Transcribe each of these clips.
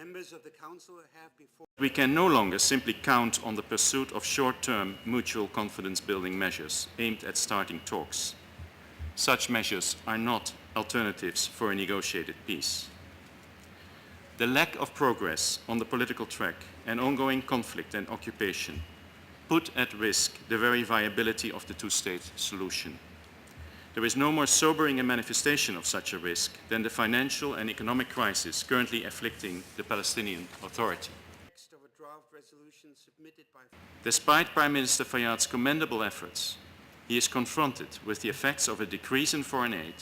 Members of the Council have before... We can no longer simply count on the pursuit of short-term mutual confidence-building measures aimed at starting talks. Such measures are not alternatives for a negotiated peace. The lack of progress on the political track and ongoing conflict and occupation put at risk the very viability of the two-state solution. There is no more sobering a manifestation of such a risk than the financial and economic crisis currently afflicting the Palestinian Authority. Despite Prime Minister Fayyad's commendable efforts, he is confronted with the effects of a decrease in foreign aid,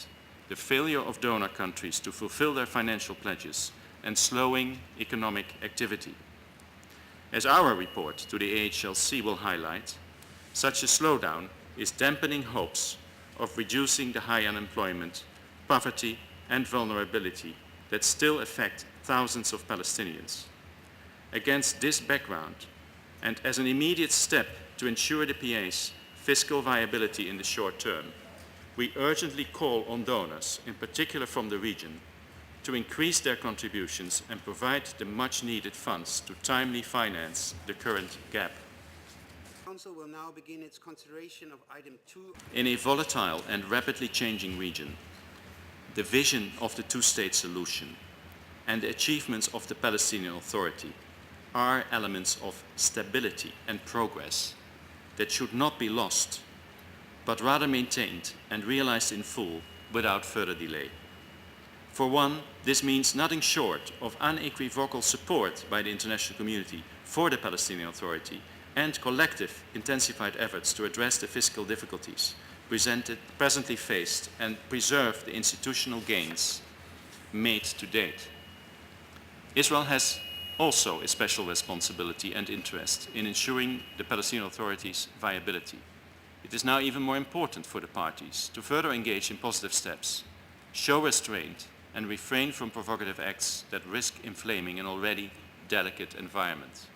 the failure of donor countries to fulfill their financial pledges, and slowing economic activity. As our report to the AHLC will highlight, such a slowdown is dampening hopes of reducing the high unemployment, poverty, and vulnerability that still affect thousands of Palestinians. Against this background, and as an immediate step to ensure the PA's fiscal viability in the short term, we urgently call on donors, in particular from the region, to increase their contributions and provide the much-needed funds to timely finance the current gap. The Council will now begin its consideration of item 2. In a volatile and rapidly changing region, the vision of the two-state solution and the achievements of the Palestinian Authority are elements of stability and progress that should not be lost, but rather maintained and realized in full without further delay. For one, this means nothing short of unequivocal support by the international community for the Palestinian Authority and collective intensified efforts to address the fiscal difficulties presently faced and preserve the institutional gains made to date. Israel has also a special responsibility and interest in ensuring the Palestinian Authority's viability. It is now even more important for the parties to further engage in positive steps, show restraint, and refrain from provocative acts that risk inflaming an already delicate environment.